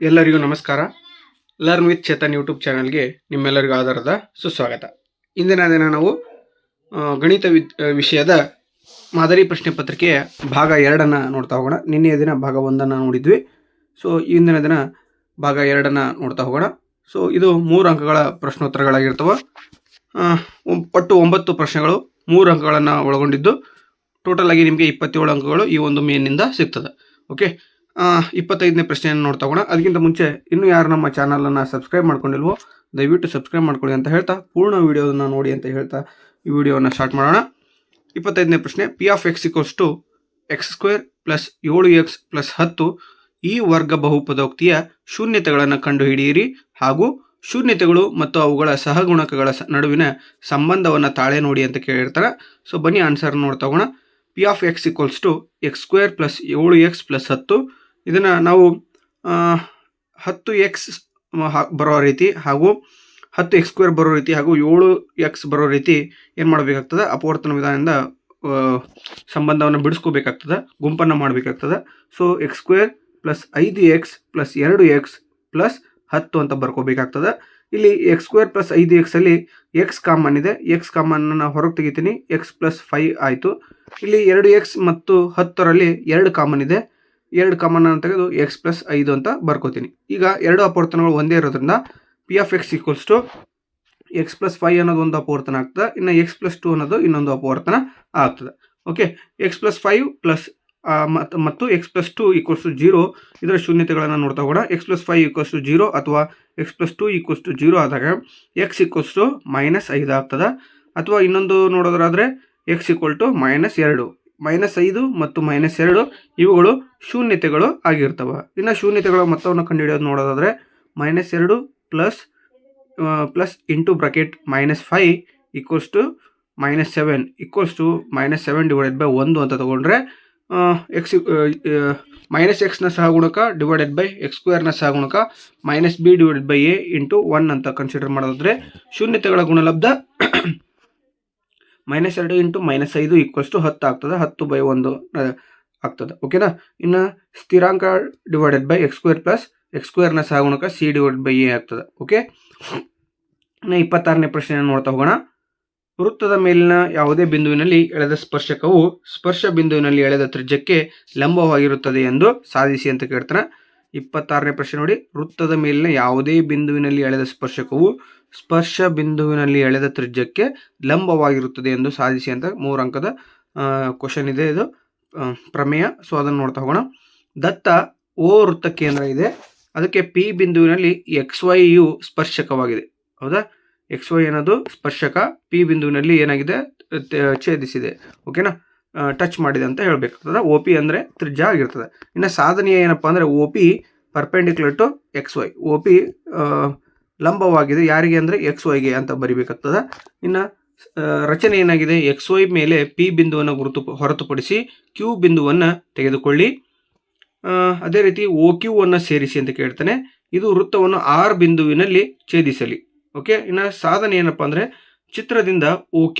ಎಲ್ಲರಿಗೂ ನಮಸ್ಕಾರ. Learn with Chetan YouTube ಚಾನಲ್ಗೆ ನಿಮ್ಮೆಲ್ಲರಿಗೂ ಆಧಾರದ ಸುಸ್ವಾಗತ. ಇಂದಿನ ದಿನ ನಾವು ಗಣಿತ ವಿಷಯದ ಮಾದರಿ ಪ್ರಶ್ನೆ ಪತ್ರಿಕೆಯ ಭಾಗ 2 ನೋಡ್ತಾ ಹೋಗೋಣ. ನಿನ್ನೆಯ ದಿನ ಭಾಗ 1 ನೋಡಿದ್ವಿ. ಸೊ ಇಂದಿನ ದಿನ ಭಾಗ 2 ನೋಡ್ತಾ ಹೋಗೋಣ. ಸೊ ಇದು 3 ಅಂಕಗಳ ಪ್ರಶ್ನೋತ್ತರಗಳಾಗಿರ್ತವೆ. ಒಟ್ಟು 9 ಪ್ರಶ್ನೆಗಳು 3 ಅಂಕಗಳನ್ನು ಒಳಗೊಂಡಿದ್ದು ಟೋಟಲ್ ಆಗಿ ನಿಮಗೆ 27 ಅಂಕಗಳು ಈ ಒಂದು ಮೇನಿಂದ ಸಿಗ್ತದೆ. ಓಕೆ, 25ನೇ ಪ್ರಶ್ನೆಯನ್ನು ನೋಡ್ತಾ ಹೋಗೋಣ. ಅದಕ್ಕಿಂತ ಮುಂಚೆ ಇನ್ನೂ ಯಾರು ನಮ್ಮ ಚಾನಲನ್ನು ಸಬ್ಸ್ಕ್ರೈಬ್ ಮಾಡ್ಕೊಂಡಿಲ್ವೋ ದಯವಿಟ್ಟು ಸಬ್ಸ್ಕ್ರೈಬ್ ಮಾಡ್ಕೊಳ್ಳಿ ಅಂತ ಹೇಳ್ತಾ ಪೂರ್ಣ ವಿಡಿಯೋನ ನೋಡಿ ಅಂತ ಹೇಳ್ತಾ ಈ ವಿಡಿಯೋನ ಸ್ಟಾರ್ಟ್ ಮಾಡೋಣ. 25ನೇ ಪ್ರಶ್ನೆ, P of X equals to x² + 7x + 10 ಈ ವರ್ಗ ಬಹುಪದೋಕ್ತಿಯ ಶೂನ್ಯತೆಗಳನ್ನು ಕಂಡುಹಿಡಿಯಿರಿ ಹಾಗೂ ಶೂನ್ಯತೆಗಳು ಮತ್ತು ಅವುಗಳ ಸಹಗುಣಕಗಳ ನಡುವಿನ ಸಂಬಂಧವನ್ನು ತಾಳೆ ನೋಡಿ ಅಂತ ಕೇಳಿರ್ತಾರೆ. ಸೊ ಬನ್ನಿ ಆನ್ಸರ್ ನೋಡ್ತಾ ಹೋಗೋಣ. P of X equals to x² + 7x + 10 ಇದನ್ನು ನಾವು 10x ಬರೋ ರೀತಿ ಹಾಗೂ 10x² ಬರೋ ರೀತಿ ಹಾಗೂ 7x ಬರೋ ರೀತಿ ಏನು ಮಾಡಬೇಕಾಗ್ತದೆ, ಅಪವರ್ತನ ವಿಧಾನದಿಂದ ಸಂಬಂಧವನ್ನು ಬಿಡಿಸ್ಕೋಬೇಕಾಗ್ತದೆ, ಗುಂಪನ್ನು ಮಾಡಬೇಕಾಗ್ತದೆ. ಸೊ x² + 5x + 2x + 10 ಅಂತ ಬರ್ಕೋಬೇಕಾಗ್ತದೆ. ಇಲ್ಲಿ x² + 5x ಅಲ್ಲಿ x ಕಾಮನ್ ಇದೆ, x ಕಾಮನ್ನ ಹೊರಗೆ ತೆಗಿತೀನಿ, x + 5 ಆಯಿತು. ಇಲ್ಲಿ 2x ಮತ್ತು 10ರಲ್ಲಿ 2 ಕಾಮನ್ ಇದೆ, 2 ಕಾಮನ್ ತೆಗೆದು x + 5 ಅಂತ ಬರ್ಕೋತೀನಿ. ಈಗ ಎರಡು ಅಪವರ್ತನಗಳು ಒಂದೇ ಇರೋದ್ರಿಂದ P of X equals to x + 5 ಅನ್ನೋದು ಒಂದು ಅಪವರ್ತನ ಆಗ್ತದೆ, ಇನ್ನು x + 2 ಅನ್ನೋದು ಇನ್ನೊಂದು ಅಪವರ್ತನ ಆಗ್ತದೆ. ಓಕೆ, x + 5 ಮತ್ತು x + 2 = 0 ಇದರ ಶೂನ್ಯತೆಗಳನ್ನು ನೋಡ್ತಾ ಹೋಗೋಣ. x + 5 = 0 ಅಥವಾ x + 2 = 0 ಆದಾಗ x = -5 ಆಗ್ತದೆ. ಅಥವಾ ಇನ್ನೊಂದು ನೋಡೋದಾದ್ರೆ x = -2. -5 ಮತ್ತು -2 ಇವುಗಳು ಶೂನ್ಯತೆಗಳು ಆಗಿರ್ತವೆ. ಇನ್ನು ಶೂನ್ಯತೆಗಳ ಮೊತ್ತವನ್ನು ಕಂಡುಹಿಡಿಯೋದು ನೋಡೋದಾದ್ರೆ -2 ಪ್ಲಸ್ ಇಂಟು ಬ್ರಾಕೆಟ್ -5 = -7 = -7/1 ಅಂತ ತಗೊಂಡ್ರೆ x ನ ಸಹಗುಣಕ ಡಿವೈಡೆಡ್ ಬೈ x² ನ ಸಹಗುಣಕ -b/a × 1 ಅಂತ ಕನ್ಸಿಡರ್ ಮಾಡೋದಾದ್ರೆ ಶೂನ್ಯತೆಗಳ ಗುಣಲಬ್ಧ -2 × -5 = 10 ಆಗ್ತದೆ, 10/1 ಆಗ್ತದೆ. ಓಕೆನಾ. ಇನ್ನು ಸ್ಥಿರಾಂಕ divided by x² plus x² ನ ಸಹಗುಣಕ c/a ಆಗ್ತದೆ. ಓಕೆ, ಇನ್ನು 26ನೇ ಪ್ರಶ್ನೆಯನ್ನು ನೋಡ್ತಾ ಹೋಗೋಣ. ವೃತ್ತದ ಮೇಲಿನ ಯಾವುದೇ ಬಿಂದುವಿನಲ್ಲಿ ಎಳೆದ ಸ್ಪರ್ಶಕವು ಸ್ಪರ್ಶ ಬಿಂದುವಿನಲ್ಲಿ ಎಳೆದ ತ್ರಿಜ್ಯಕ್ಕೆ ಲಂಬವಾಗಿರುತ್ತದೆ ಎಂದು ಸಾಧಿಸಿ ಅಂತ ಕೇಳ್ತಾನೆ. 26ನೇ ಪ್ರಶ್ನೆ ನೋಡಿ. ವೃತ್ತದ ಮೇಲಿನ ಯಾವುದೇ ಬಿಂದುವಿನಲ್ಲಿ ಎಳೆದ ಸ್ಪರ್ಶಕವು ಸ್ಪರ್ಶ ಬಿಂದುವಿನಲ್ಲಿ ಎಳೆದ ತ್ರಿಜ್ಯಕ್ಕೆ ಲಂಬವಾಗಿರುತ್ತದೆ ಎಂದು ಸಾಧಿಸಿ ಅಂತ 3 ಅಂಕದ ಕ್ವಶನ್ ಇದೆ. ಇದು ಪ್ರಮೇಯ. ಸೊ ಅದನ್ನು ನೋಡ್ತಾ ಹೋಗೋಣ. ದತ್ತ ಓ ವೃತ್ತ ಕೇಂದ್ರ ಇದೆ, ಅದಕ್ಕೆ ಪಿ ಬಿಂದುವಿನಲ್ಲಿ XY ಯು ಸ್ಪರ್ಶಕವಾಗಿದೆ. ಹೌದಾ, XY ಅನ್ನೋದು ಸ್ಪರ್ಶಕ, ಪಿ ಬಿಂದುವಿನಲ್ಲಿ ಏನಾಗಿದೆ, ಛೇದಿಸಿದೆ. ಓಕೆನಾ, ಟಚ್ ಮಾಡಿದೆ ಅಂತ ಹೇಳ್ಬೇಕಾಗ್ತದೆ. OP ಅಂದರೆ ತ್ರಿಜ್ಯ ಆಗಿರ್ತದೆ. ಇನ್ನು ಸಾಧನೆಯ ಏನಪ್ಪ ಅಂದರೆ OP perpendicular to XY, OP ಲಂಬವಾಗಿದೆ ಯಾರಿಗೆ ಅಂದರೆ XYಗೆ ಅಂತ ಬರಿಬೇಕಾಗ್ತದೆ. ಇನ್ನು ರಚನೆ ಏನಾಗಿದೆ, XY ಮೇಲೆ P ಬಿಂದುವನ್ನು ಹೊರತುಪಡಿಸಿ Q ಬಿಂದುವನ್ನು ತೆಗೆದುಕೊಳ್ಳಿ, ಅದೇ ರೀತಿ OQ ಅನ್ನು ಸೇರಿಸಿ ಅಂತ ಕೇಳ್ತಾನೆ. ಇದು ವೃತ್ತವನ್ನು R ಬಿಂದುವಿನಲ್ಲಿ ಛೇದಿಸಲಿ. ಓಕೆ, ಇನ್ನು ಸಾಧನೆ ಏನಪ್ಪ ಅಂದರೆ ಚಿತ್ರದಿಂದ OQ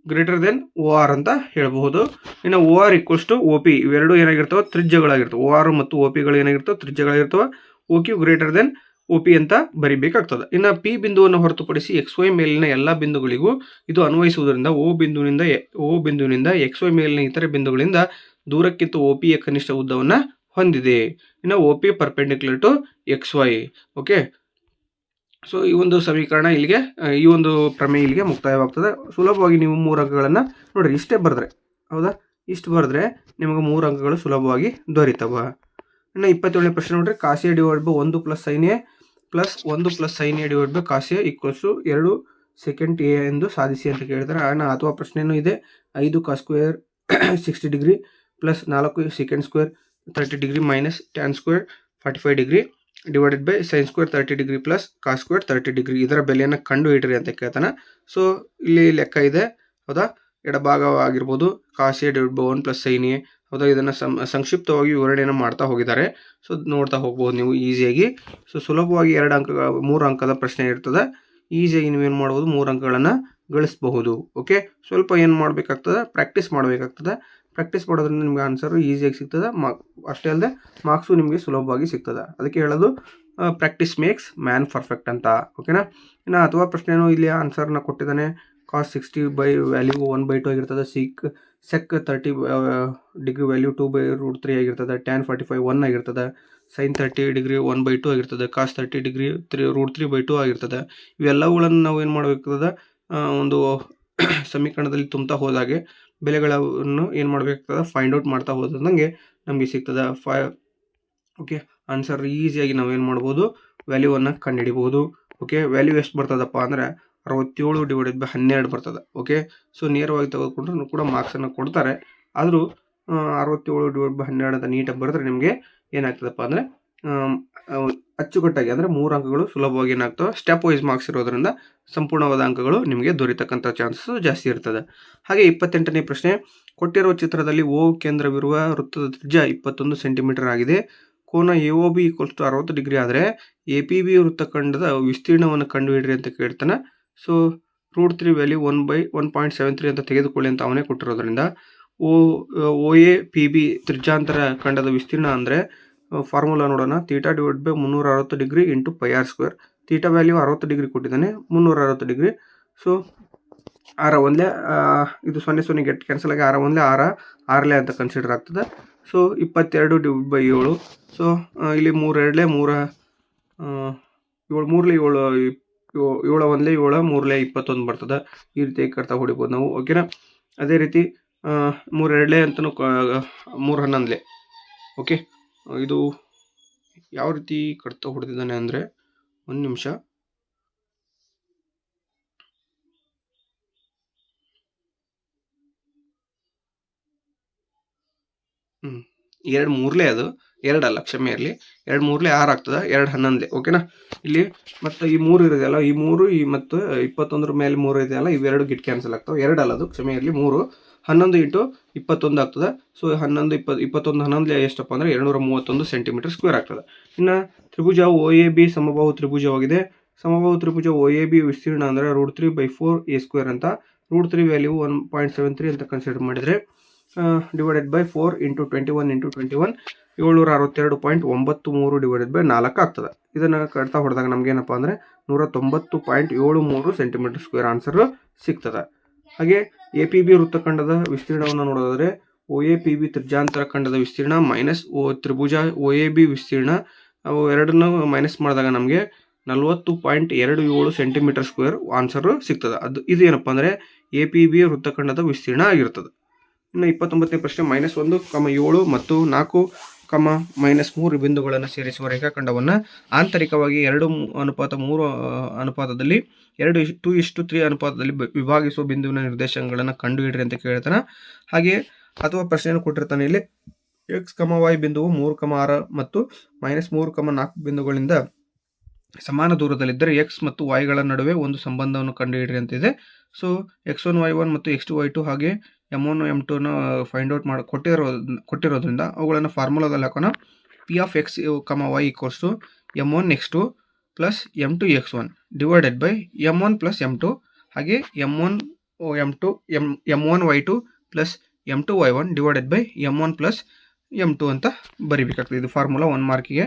> OR ಅಂತ ಹೇಳ್ಬಹುದು. ಇನ್ನು OR = OP ಇವೆರಡು ಏನಾಗಿರ್ತವೆ, ತ್ರಿಜ್ಯಗಳಾಗಿರ್ತವೆ. OR ಮತ್ತು OPಗಳು ಏನಾಗಿರ್ತವೆ, ತ್ರಿಜ್ಯಗಳಾಗಿರ್ತವೆ. OQ > OP ಅಂತ ಬರಿಬೇಕಾಗ್ತದೆ. ಇನ್ನು P ಬಿಂದುವನ್ನು ಹೊರತುಪಡಿಸಿ XY ಮೇಲಿನ ಎಲ್ಲ ಬಿಂದುಗಳಿಗೂ ಇದು ಅನ್ವಯಿಸುವುದರಿಂದ O ಬಿಂದುವಿನಿಂದ XY ಮೇಲಿನ ಇತರೆ ಬಿಂದುಗಳಿಂದ ದೂರಕ್ಕಿಂತ OPಯ ಕನಿಷ್ಠ ಉದ್ದವನ್ನು ಹೊಂದಿದೆ. ಇನ್ನು OP perpendicular to XY. Okay, so ಈ ಒಂದು ಸಮೀಕರಣ ಇಲ್ಲಿಗೆ, ಈ ಒಂದು ಪ್ರಮೇಯ ಇಲ್ಲಿಗೆ ಮುಕ್ತಾಯವಾಗ್ತದೆ. ಸುಲಭವಾಗಿ ನೀವು 3 ಅಂಕಗಳನ್ನು ನೋಡ್ರಿ, ಇಷ್ಟೇ ಬರೆದ್ರೆ, ಹೌದಾ, ಇಷ್ಟು ಬರೆದ್ರೆ ನಿಮಗೆ 3 ಅಂಕಗಳು ಸುಲಭವಾಗಿ ದೊರೀತವ. ಇನ್ನು 27ನೇ ಪ್ರಶ್ನೆ ನೋಡ್ರಿ. cos A / 1 + sin A + 1 + sin A / cos A = 2 sec A ಎಂದು ಸಾಧಿಸಿ ಅಂತ ಕೇಳಿದ್ರೆ ಅಥವಾ ಪ್ರಶ್ನೆಯೂ ಇದೆ. 5 cos² 60 degree plus 4 sec² 30 degree minus tan² 45 degree divided by sin² 30 degree plus cos² 30 degree ಇದರ ಬೆಲೆಯನ್ನು ಕಂಡು ಹಿಡಿರಿ ಅಂತ ಕೇಳ್ತಾನೆ. ಸೊ ಇಲ್ಲಿ ಲೆಕ್ಕ ಇದೆ, ಹೌದಾ, ಎಡಭಾಗವಾಗಿರ್ಬೋದು cos A / 1 + sin A. ಹೌದಾ, ಇದನ್ನು ಸಂಕ್ಷಿಪ್ತವಾಗಿ ವಿವರಣೆಯನ್ನು ಮಾಡ್ತಾ ಹೋಗಿದ್ದಾರೆ. ಸೊ ನೋಡ್ತಾ ಹೋಗ್ಬೋದು ನೀವು ಈಸಿಯಾಗಿ. ಸೊ ಸುಲಭವಾಗಿ 3 ಅಂಕದ ಪ್ರಶ್ನೆ ಇರ್ತದೆ. ಈಸಿಯಾಗಿ ನೀವೇನು ಮಾಡ್ಬೋದು, 3 ಅಂಕಗಳನ್ನು ಗಳಿಸಬಹುದು. ಓಕೆ, ಸ್ವಲ್ಪ ಏನು ಮಾಡಬೇಕಾಗ್ತದೆ, ಪ್ರಾಕ್ಟೀಸ್ ಮಾಡಬೇಕಾಗ್ತದೆ. ಪ್ರಾಕ್ಟೀಸ್ ಮಾಡೋದ್ರಿಂದ ನಿಮಗೆ ಆನ್ಸರು ಈಸಿಯಾಗಿ ಸಿಗ್ತದೆ. ಅಷ್ಟೇ ಅಲ್ಲದೆ ಮಾರ್ಕ್ಸು ನಿಮಗೆ ಸುಲಭವಾಗಿ ಸಿಗ್ತದೆ. ಅದಕ್ಕೆ ಹೇಳೋದು ಪ್ರಾಕ್ಟೀಸ್ ಮೇಕ್ಸ್ ಮ್ಯಾನ್ ಪರ್ಫೆಕ್ಟ್ ಅಂತ. ಓಕೆನಾ. ಇನ್ನು ಅಥವಾ ಪ್ರಶ್ನೆಯೂ ಇಲ್ಲಿ ಆನ್ಸರ್ನ ಕೊಟ್ಟಿದ್ದಾನೆ. ಕಾಸ್ 60 ಬೈ ವ್ಯಾಲ್ಯೂ 1/2 ಆಗಿರ್ತದೆ. ಸೆಕ್ 30 ಡಿಗ್ರಿ ವ್ಯಾಲ್ಯೂ 2/√3 ಆಗಿರ್ತದೆ. ಟ್ಯಾನ್ 45 1 ಆಗಿರ್ತದೆ. ಸೈನ್ 30 ಡಿಗ್ರಿ 1/2 ಆಗಿರ್ತದೆ. ಕಾಸ್ 30 ಡಿಗ್ರಿ √3/2 ಆಗಿರ್ತದೆ. ಇವೆಲ್ಲವುಗಳನ್ನು ನಾವು ಏನು ಮಾಡಬೇಕಾಗ್ತದೆ, ಒಂದು ಸಮೀಕರಣದಲ್ಲಿ ತುಂಬ್ತಾ ಹೋದಾಗೆ ಬೆಲೆಗಳನ್ನು ಏನು ಮಾಡಬೇಕಾಗ್ತದೆ, ಫೈಂಡ್ ಔಟ್ ಮಾಡ್ತಾ ಹೋದಂಗೆ ನಮಗೆ ಸಿಗ್ತದೆ. ಓಕೆ, ಆನ್ಸರ್ ಈಸಿಯಾಗಿ ನಾವು ಏನು ಮಾಡ್ಬೋದು, ವ್ಯಾಲ್ಯೂವನ್ನು ಕಂಡುಹಿಡಿಬೋದು. ಓಕೆ, ವ್ಯಾಲ್ಯೂ ಎಷ್ಟು ಬರ್ತದಪ್ಪ ಅಂದರೆ 67/12 ಬರ್ತದೆ. ಓಕೆ, ಸೊ ನೇರವಾಗಿ ತೆಗೆದುಕೊಂಡ್ರು ಕೂಡ ಮಾರ್ಕ್ಸನ್ನು ಕೊಡ್ತಾರೆ. ಆದರೂ 67/12 ಅಂತ ನೀಟಾಗಿ ಬರೆದ್ರೆ ನಿಮಗೆ ಏನಾಗ್ತದಪ್ಪ ಅಂದರೆ ಅಚ್ಚುಕಟ್ಟಾಗಿ ಅಂದರೆ 3 ಅಂಕಗಳು ಸುಲಭವಾಗಿ ಏನಾಗ್ತವೆ, ಸ್ಟೆಪ್ ವೈಸ್ ಮಾರ್ಕ್ಸ್ ಇರೋದ್ರಿಂದ ಸಂಪೂರ್ಣವಾದ ಅಂಕಗಳು ನಿಮಗೆ ದೊರೆತಕ್ಕಂಥ ಚಾನ್ಸಸ್ ಜಾಸ್ತಿ ಇರ್ತದೆ. ಹಾಗೆ 28ನೇ ಪ್ರಶ್ನೆ, ಕೊಟ್ಟಿರುವ ಚಿತ್ರದಲ್ಲಿ ಓ ಕೇಂದ್ರವಿರುವ ವೃತ್ತದ ತ್ರಿಜ್ಯ 21 ಸೆಂಟಿಮೀಟರ್ ಆಗಿದೆ. ಕೋನ AOB = 60 ಡಿಗ್ರಿ ಆದರೆ APB ವೃತ್ತಖಂಡದ ವಿಸ್ತೀರ್ಣವನ್ನು ಕಂಡುಹಿಡಿರಿ ಅಂತ ಕೇಳ್ತಾನೆ. ಸೊ √3 ವ್ಯಾಲ್ಯೂ 1/1.73 ಅಂತ ತೆಗೆದುಕೊಳ್ಳಿ ಅಂತ ಅವನೇ ಕೊಟ್ಟಿರೋದ್ರಿಂದ OAPB ತ್ರಿಜ್ಯಾಂತರ ಖಂಡದ ವಿಸ್ತೀರ್ಣ ಅಂದರೆ ಫಾರ್ಮುಲಾ ನೋಡೋಣ. θ/360 degree into πr². Theta value 60 degree ಕೊಟ್ಟಿದ್ದಾನೆ, 360 ಡಿಗ್ರಿ. ಸೊ 6 ಇದು 0 ಗೆಟ್ ಕ್ಯಾನ್ಸಲ್ ಆಗಿ 6 ಅಂತ ಕನ್ಸಿಡರ್ ಆಗ್ತದೆ. ಸೊ 22/7. ಸೊ ಇಲ್ಲಿ 3 2 3 7 7 3 21 ಬರ್ತದೆ. ಈ ರೀತಿ ಕರ್ತಾ ಹೊಡಿಬೋದು ನಾವು. ಓಕೆನಾ. ಅದೇ ರೀತಿ 3 2 ಅಂತಲೂ 3 11. ಓಕೆ, ಇದು ಯಾವ ರೀತಿ ಕಟ್ತಾ ಹೊಡೆದಿದ್ದಾನೆ ಅಂದರೆ, ಒಂದು ನಿಮಿಷ. ಎರಡು ಮೂರಲೇ ಅದು 2 ಅಲ್ಲ, ಕ್ಷಮೆ ಇರಲಿ, 2 3 6 ಆಗ್ತದೆ, 2 11. ಓಕೆನಾ. ಇಲ್ಲಿ ಮತ್ತು ಈ 3 ಇರೋದಲ್ಲ, ಈ 3 ಮತ್ತು 21 ಮೇಲೆ 3 ಇದೆಯಲ್ಲ, ಇವೆರಡು ಗಿಟ್ ಕ್ಯಾನ್ಸಲ್ ಆಗ್ತವೆ. 2 ಅಲ್ಲ ಅದು, ಕ್ಷಮೆ ಇರಲಿ, 3 11 ಇಂಟು 21 ಆಗ್ತದೆ. ಸೊ 11 21 11 ಎಷ್ಟಪ್ಪ ಅಂದರೆ 231 ಸೆಂಟಿಮೀಟರ್² ಆಗ್ತದೆ. ಇನ್ನು ತ್ರಿಭುಜ OAB ಸಮಬಾಹು ತ್ರಿಭುಜವಾಗಿದೆ. ಸಮಬಾಹು ತ್ರಿಭುಜ OAB ವಿಸ್ತೀರ್ಣ ಅಂದರೆ √3/4 A² ಅಂತ. √3 ವ್ಯಾಲ್ಯೂ 1.73 ಅಂತ ಕನ್ಸಿಡರ್ ಮಾಡಿದರೆ /4 ಇಂಟು 21 ಇಂಟು 21 762.93 ಆಗ್ತದೆ. ಇದನ್ನು ಕಟ್ತಾ ಹೊಡೆದಾಗ ನಮಗೇನಪ್ಪ ಅಂದರೆ 190.73 ಸೆಂಟಿಮೀಟರ್² ಆನ್ಸರು ಸಿಗ್ತದೆ. ಹಾಗೆ APB ವೃತ್ತಖಂಡದ ವಿಸ್ತೀರ್ಣವನ್ನು ನೋಡೋದಾದರೆ OAPB ತ್ರಿಜ್ಯಾಂತರ ಖಂಡದ ವಿಸ್ತೀರ್ಣ ಮೈನಸ್ ತ್ರಿಭುಜ OAB ವಿಸ್ತೀರ್ಣ, ಅವು ಎರಡನ್ನು ಮೈನಸ್ ಮಾಡಿದಾಗ ನಮಗೆ 40.27 ಸೆಂಟಿಮೀಟರ್² ಆನ್ಸರು ಸಿಗ್ತದೆ. ಇದು ಏನಪ್ಪ ಅಂದರೆ APB ವೃತ್ತಖಂಡದ ವಿಸ್ತೀರ್ಣ ಆಗಿರ್ತದೆ. ಇನ್ನು 29ನೇ ಪ್ರಶ್ನೆ, -1, 7 ಮತ್ತು 4, -3 ಬಿಂದುಗಳನ್ನು ಸೇರಿಸುವ ರೇಖಾಖಂಡವನ್ನು ಆಂತರಿಕವಾಗಿ 2:3 ಅನುಪಾತದಲ್ಲಿ 2:3 ಅನುಪಾತದಲ್ಲಿ ವಿಭಾಗಿಸುವ ಬಿಂದುವಿನ ನಿರ್ದೇಶಾಂಕಗಳನ್ನು ಕಂಡುಹಿಡಿರಿ ಅಂತ ಕೇಳ್ತಾನೆ. ಹಾಗೆ ಅಥವಾ ಪ್ರಶ್ನೆಯನ್ನು ಕೊಟ್ಟಿರ್ತಾನೆ. ಇಲ್ಲಿ x, y ಬಿಂದುವು 3, 6 ಮತ್ತು -3, 4 ಬಿಂದುಗಳಿಂದ ಸಮಾನ ದೂರದಲ್ಲಿದ್ದರೆ x ಮತ್ತು yಗಳ ನಡುವೆ ಒಂದು ಸಂಬಂಧವನ್ನು ಕಂಡುಹಿಡಿರಿ ಅಂತಿದೆ. ಸೊ x1 y1 ಮತ್ತು x2 y2 ಹಾಗೆ m1 m2ನ ಫೈಂಡ್ ಔಟ್ ಕೊಟ್ಟಿರೋದ್ರಿಂದ ಅವುಗಳನ್ನು ಫಾರ್ಮುಲಾದಲ್ಲಿ ಹಾಕೋಣ. P(x, y) = m1x2 plus m2x1 divided by m1 plus m2 ಹಾಗೆ m1y2 plus m2y1 divided by m1 plus m2 ಅಂತ ಬರಿಬೇಕಾಗ್ತದೆ. ಇದು ಫಾರ್ಮುಲಾ 1 ಮಾರ್ಕಿಗೆ.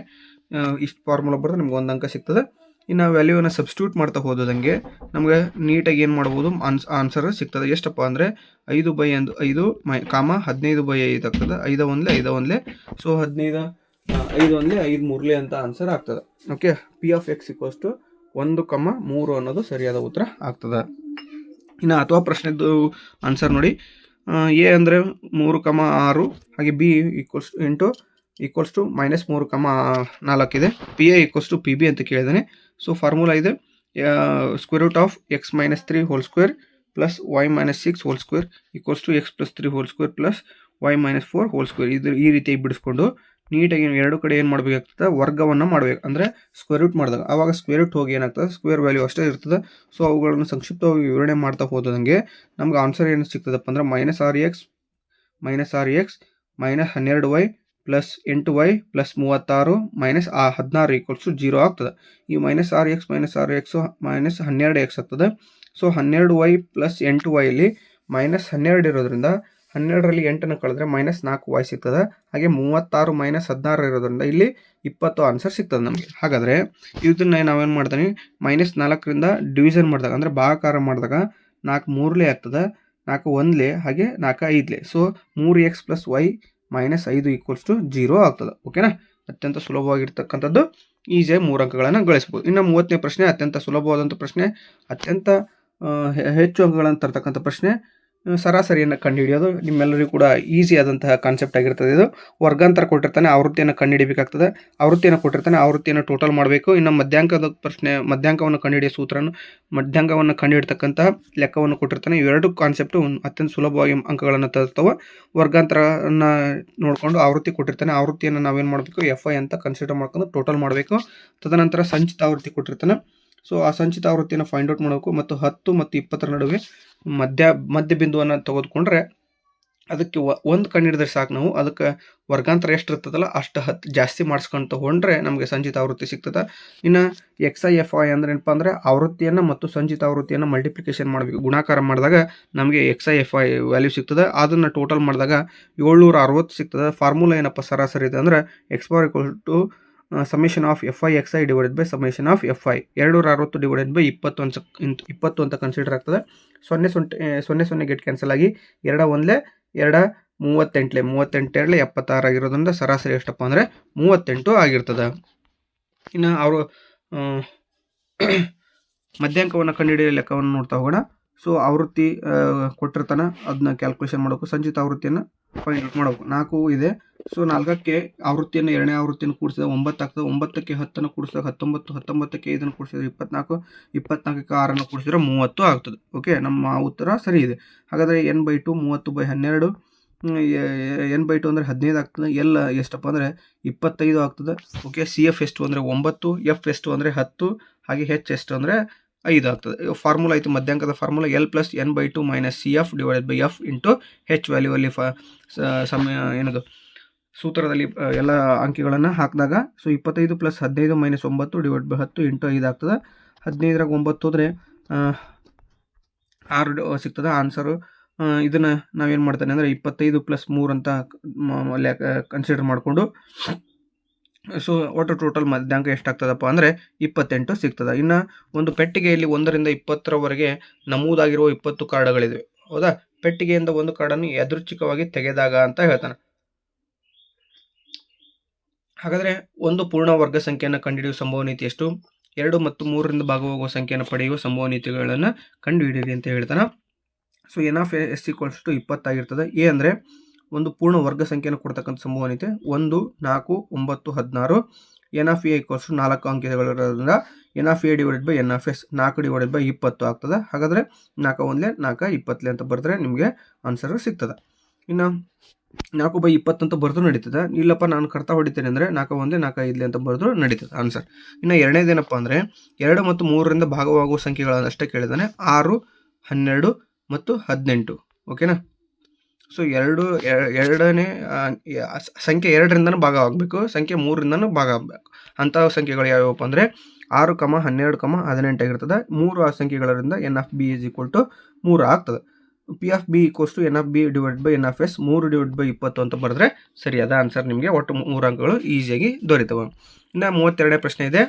ಇಷ್ಟು ಫಾರ್ಮುಲಾ ಬರೆದ್ರೆ ನಿಮ್ಗೆ 1 ಅಂಕ ಸಿಗ್ತದೆ. ಇನ್ನು ವ್ಯಾಲ್ಯೂವನ್ನು ಸಬ್ಸ್ಟಿಟ್ಯೂಟ್ ಮಾಡ್ತಾ ಹೋದಂಗೆ ನಮಗೆ ನೀಟಾಗಿ ಏನು ಮಾಡ್ಬೋದು, ಆನ್ಸರ್ ಸಿಗ್ತದೆ. ಎಷ್ಟಪ್ಪ ಅಂದರೆ 5/5 15/5 ಆಗ್ತದೆ. 5 1 ಸೊ 15 5 1 5 3 ಅಂತ ಆನ್ಸರ್ ಆಗ್ತದೆ. ಓಕೆ, P(x) = 1, 3 ಅನ್ನೋದು ಸರಿಯಾದ ಉತ್ತರ ಆಗ್ತದೆ. ಇನ್ನು ಅಥವಾ ಪ್ರಶ್ನೆದು ಆನ್ಸರ್ ನೋಡಿ. ಎ ಅಂದರೆ 3, 6 ಹಾಗೆ B = -3, 4 ಇದೆ. PA = PB ಅಂತ ಕೇಳಿದ್ದಾನೆ. ಸೊ ಫಾರ್ಮುಲಾ ಇದೆ √(x - 3) whole plus y - 6 whole = x + 3 whole plus y - 4 whole. ಇದು ಈ ರೀತಿ ಬಿಡಿಸ್ಕೊಂಡು ನೀಟಾಗಿ ಎರಡು ಕಡೆ ಏನು ಮಾಡಬೇಕಾಗ್ತದೆ, ವರ್ಗವನ್ನು ಮಾಡಬೇಕು. ಅಂದರೆ √ ಮಾಡಿದಾಗ ಆವಾಗ √ ಹೋಗಿ ಏನಾಗ್ತದೆ, ಸ್ಕ್ವೇರ್ ವ್ಯಾಲ್ಯೂ ಅಷ್ಟೇ ಇರ್ತದೆ. ಸೊ ಅವುಗಳನ್ನು ಸಂಕ್ಷಿಪ್ತವಾಗಿ ವಿವರಣೆ ಮಾಡ್ತಾ ಹೋದಂಗೆ ನಮ್ಗೆ ಆನ್ಸರ್ ಏನು ಸಿಗ್ತದಪ್ಪ ಅಂದರೆ -6x -12y plus 8y plus 36 -16 = 0 ಆಗ್ತದೆ. ಈ -6x -12x ಆಗ್ತದೆ. ಸೊ 12y ಪ್ಲಸ್ 8y ಇಲ್ಲಿ -12 ಇರೋದ್ರಿಂದ 12ರಲ್ಲಿ 8 ಕಳೆದ್ರೆ -4y ಸಿಗ್ತದೆ. ಹಾಗೆ 36 -16 ಇರೋದ್ರಿಂದ ಇಲ್ಲಿ 20 ಆನ್ಸರ್ ಸಿಗ್ತದೆ ನಮಗೆ. ಹಾಗಾದರೆ ಇದನ್ನ ನಾವೇನು ಮಾಡ್ತೀನಿ, -4ರಿಂದ ಡಿವಿಷನ್ ಮಾಡಿದಾಗ ಅಂದರೆ ಭಾಗಾಕಾರ ಮಾಡಿದಾಗ 4 3 ಆಗ್ತದೆ, 4 1 ಹಾಗೆ 4 5. ಸೊ 3x + y -5 = 0 ಆಗ್ತದೆ. ಓಕೆನಾ? ಅತ್ಯಂತ ಸುಲಭವಾಗಿರ್ತಕ್ಕಂಥದ್ದು, ಈಸಿಯಾಗಿ 3 ಅಂಕಗಳನ್ನು ಗಳಿಸ್ಬೋದು. ಇನ್ನು 30ನೇ ಪ್ರಶ್ನೆ ಅತ್ಯಂತ ಸುಲಭವಾದಂಥ ಪ್ರಶ್ನೆ, ಅತ್ಯಂತ ಹೆಚ್ಚು ಅಂಕಗಳನ್ನು ತರ್ತಕ್ಕಂಥ ಪ್ರಶ್ನೆ. ಸರಾಸರಿಯನ್ನು ಕಂಡುಹಿಡಿಯೋದು ನಿಮ್ಮೆಲ್ಲರಿಗೂ ಕೂಡ ಈಸಿ ಆದಂತಹ ಕಾನ್ಸೆಪ್ಟ್ ಆಗಿರ್ತದೆ. ಇದು ವರ್ಗಾಂತರ ಕೊಟ್ಟಿರ್ತಾನೆ, ಆವೃತ್ತಿಯನ್ನು ಕಂಡುಹಿಡಿಬೇಕಾಗ್ತದೆ. ಆವೃತ್ತಿಯನ್ನು ಕೊಟ್ಟಿರ್ತಾನೆ, ಆವೃತ್ತಿಯನ್ನು ಟೋಟಲ್ ಮಾಡಬೇಕು. ಇನ್ನು ಮಧ್ಯಾಂಕದ ಪ್ರಶ್ನೆ, ಮಧ್ಯಾಂಕವನ್ನು ಕಂಡುಹಿಡಿಯೋ ಸೂತ್ರನ, ಮಧ್ಯಾಂಕವನ್ನು ಕಂಡುಹಿಡ್ತಕ್ಕಂತಹ ಲೆಕ್ಕವನ್ನು ಕೊಟ್ಟಿರ್ತಾನೆ. ಇವೆರಡು ಕಾನ್ಸೆಪ್ಟು ಅತ್ಯಂತ ಸುಲಭವಾಗಿ ಅಂಕಗಳನ್ನು ತರ್ತವೆ. ವರ್ಗಾಂತರವನ್ನು ನೋಡಿಕೊಂಡು ಆವೃತ್ತಿ ಕೊಟ್ಟಿರ್ತಾನೆ, ಆವೃತ್ತಿಯನ್ನು ನಾವೇನು ಮಾಡಬೇಕು, FI ಅಂತ ಕನ್ಸಿಡರ್ ಮಾಡ್ಕೊಂಡು ಟೋಟಲ್ ಮಾಡಬೇಕು. ತದನಂತರ ಸಂಚಿತ ಆವೃತ್ತಿ ಕೊಟ್ಟಿರ್ತಾನೆ. ಸೊ ಆ ಸಂಚಿತ ಆವೃತ್ತಿಯನ್ನು ಫೈಂಡ್ ಔಟ್ ಮಾಡಬೇಕು. ಮತ್ತು 10 ಮತ್ತು 20ರ ನಡುವೆ ಮಧ್ಯ ಬಿಂದುವನ್ನು ತೆಗೆದುಕೊಂಡ್ರೆ ಅದಕ್ಕೆ ಒಂದು ಕಂಡುಹಿಡಿದ್ರೆ ಸಾಕು. ನಾವು ಅದಕ್ಕೆ ವರ್ಗಾಂತರ ಎಷ್ಟು ಇರ್ತದಲ್ಲ ಅಷ್ಟು 10 ಜಾಸ್ತಿ ಮಾಡಿಸ್ಕೊಂಡು ತೊಗೊಂಡ್ರೆ ನಮಗೆ ಸಂಚಿತ ಆವೃತ್ತಿ ಸಿಗ್ತದೆ. ಇನ್ನು XI FI ಅಂದ್ರೆ ಏನಪ್ಪ ಅಂದರೆ ಆವೃತ್ತಿಯನ್ನು ಮತ್ತು ಸಂಚಿತ ಆವೃತ್ತಿಯನ್ನು ಮಲ್ಟಿಪ್ಲಿಕೇಶನ್ ಮಾಡಬೇಕು. ಗುಣಾಕಾರ ಮಾಡಿದಾಗ ನಮಗೆ XI FI ವ್ಯಾಲ್ಯೂ ಸಿಗ್ತದೆ. ಅದನ್ನು ಟೋಟಲ್ ಮಾಡಿದಾಗ 760 ಸಿಗ್ತದೆ. ಫಾರ್ಮುಲಾ ಏನಪ್ಪ ಸರಾಸರಿ ಇದೆ ಅಂದರೆ x = summation of FI XI / summation of FI 260 / 20 ಅಂತ ಕನ್ಸಿಡರ್ ಆಗ್ತದೆ. 0 ಗೆಟ್ ಕ್ಯಾನ್ಸಲ್ ಆಗಿ 2 1 2 38 2 76 ಆಗಿರೋದ್ರಿಂದ ಸರಾಸರಿ ಎಷ್ಟಪ್ಪ ಅಂದರೆ 38 ಆಗಿರ್ತದೆ. ಇನ್ನು ಅವರು ಮಧ್ಯಾಂಕವನ್ನು ಕಂಡುಹಿಡಿಯೋ ಲೆಕ್ಕವನ್ನು ನೋಡ್ತಾ ಹೋಗೋಣ. ಸೊ ಆವೃತ್ತಿ ಕೊಟ್ಟಿರ್ತಾನೆ, ಅದನ್ನ ಕ್ಯಾಲ್ಕುಲೇಷನ್ ಮಾಡಬೇಕು. ಸಂಚಿತ ಆವೃತ್ತಿಯನ್ನು ಫೈಂಡ್ ಔಟ್ ಮಾಡಬೇಕು. 4 ಇದೆ. ಸೊ 4ಕ್ಕೆ ಆವೃತ್ತಿಯನ್ನು, ಎರಡನೇ ಆವೃತ್ತಿಯನ್ನು ಕೂಡಿಸಿದಾಗ 9 ಆಗ್ತದೆ. 9ಕ್ಕೆ 10 ಕೂಡಿಸಿದಾಗ 19, 19ಕ್ಕೆ 5 ಕೂಡಿಸಿದ್ರೆ 24, 24ಕ್ಕೆ 6 ಕೂಡಿಸಿದ್ರೆ 30 ಆಗ್ತದೆ. ಓಕೆ, ನಮ್ಮ ಉತ್ತರ ಸರಿ ಇದೆ. ಹಾಗಾದರೆ n/2 30/12, n/2 ಅಂದರೆ 15 ಆಗ್ತದೆ. L ಎಷ್ಟಪ್ಪ ಅಂದರೆ 25 ಆಗ್ತದೆ. ಓಕೆ, CF ಎಷ್ಟು ಅಂದರೆ 9, F ಎಷ್ಟು ಅಂದರೆ 10, ಹಾಗೆ H ಎಷ್ಟು ಅಂದರೆ 5 ಆಗ್ತದೆ. ಫಾರ್ಮುಲಾ ಐತಿ, ಮಧ್ಯಾಂಕದ formula L + n/2 - CF / F × H value ಅಲ್ಲಿ ಏನದು ಸೂತ್ರದಲ್ಲಿ ಎಲ್ಲ ಅಂಕಿಗಳನ್ನು ಹಾಕಿದಾಗ ಸೊ 25 + 15 - 9 / 10 × 5 ಆಗ್ತದೆ. 15ರಾಗ 9 ಹೋದರೆ 6 ಸಿಗ್ತದೆ ಆನ್ಸರು. ಇದನ್ನು ನಾವೇನು ಮಾಡ್ತಾನೆ ಅಂದರೆ 25 + 3 ಅಂತ ಕನ್ಸಿಡರ್ ಮಾಡಿಕೊಂಡು ಸೊ ಒಟ್ಟು ಟೋಟಲ್ ಮಧ್ಯಾಂಕ ಎಷ್ಟಾಗ್ತದಪ್ಪ ಅಂದರೆ 28 ಸಿಗ್ತದೆ. ಇನ್ನು ಒಂದು ಪೆಟ್ಟಿಗೆಯಲ್ಲಿ 1ರಿಂದ 20ರವರೆಗೆ ನಮೂದಾಗಿರುವ 20 ಕಾರ್ಡ್ಗಳಿವೆ. ಹೌದಾ? ಪೆಟ್ಟಿಗೆಯಿಂದ ಒಂದು ಕಾರ್ಡನ್ನು ಯಾದೃಚ್ಛಿಕವಾಗಿ ತೆಗೆದಾಗ ಅಂತ ಹೇಳ್ತಾನೆ. ಹಾಗಾದರೆ ಒಂದು ಪೂರ್ಣ ವರ್ಗ ಸಂಖ್ಯೆಯನ್ನು ಕಂಡುಹಿಡಿಯುವ ಸಂಭವನೀಯತೆ ಎಷ್ಟು? 2 ಮತ್ತು 3ರಿಂದ ಭಾಗವಾಗುವ ಸಂಖ್ಯೆಯನ್ನು ಪಡೆಯುವ ಸಂಭವನೀಯತೆಗಳನ್ನು ಕಂಡುಹಿಡಿಯಿರಿ ಅಂತ ಹೇಳ್ತಾನೆ. ಸೊ n(s) = 20 ಆಗಿರ್ತದೆ. ಎ ಅಂದರೆ ಒಂದು ಪೂರ್ಣ ವರ್ಗ ಸಂಖ್ಯೆಯನ್ನು ಕೊಡ್ತಕ್ಕಂಥ ಸಂಭವನೀಯತೆ 1, 4, 9, 16. n(a) = 4 ಅಂಕೆಗಳಿರೋದ್ರಿಂದ n(a) / n(s) 4/20 ಆಗ್ತದೆ. ಹಾಗಾದರೆ 4 1 4 20 ಅಂತ ಬರೆದ್ರೆ ನಿಮಗೆ ಆನ್ಸರ್ ಸಿಗ್ತದೆ. ಇನ್ನು 4/20 ಅಂತ ಬರೆದು ನಡೀತದೆ. ಇಲ್ಲಪ್ಪ ನಾನು ಕರ್ತಾ ಹೊಡಿತೇನೆ ಅಂದರೆ 4 1 4 5 ಅಂತ ಬರೆದ್ರು ನಡೀತದೆ ಆನ್ಸರ್. ಇನ್ನು ಎರಡನೇದೇನಪ್ಪ ಅಂದರೆ 2 ಮತ್ತು 3ರಿಂದ ಭಾಗವಾಗುವ ಸಂಖ್ಯೆಗಳನ್ನಷ್ಟೇ ಕೇಳಿದಾನೆ. 6, 12 ಮತ್ತು 18. ಓಕೆನಾ? ಸೊ ಎರಡನೇ ಸಂಖ್ಯೆ 2ರಿಂದನೂ ಭಾಗ ಆಗಬೇಕು, ಸಂಖ್ಯೆ 3ರಿಂದನೂ ಭಾಗ ಆಗಬೇಕು. ಅಂಥ ಸಂಖ್ಯೆಗಳು ಯಾವ್ಯಾವಪ್ಪ ಅಂದರೆ 6, 12, 18 ಆಗಿರ್ತದೆ. 3 ಸಂಖ್ಯೆಗಳಿಂದ n(b) = 3 ಆಗ್ತದೆ. P(b) = n(b) / n(s) 3/20 ಅಂತ ಬರೆದ್ರೆ ಸರಿಯಾದ ಆನ್ಸರ್. ನಿಮಗೆ ಒಟ್ಟು 3 ಅಂಕಗಳು ಈಸಿಯಾಗಿ ದೊರೀತವೆ. ಇನ್ನು 32ನೇ ಪ್ರಶ್ನೆ ಇದೆ.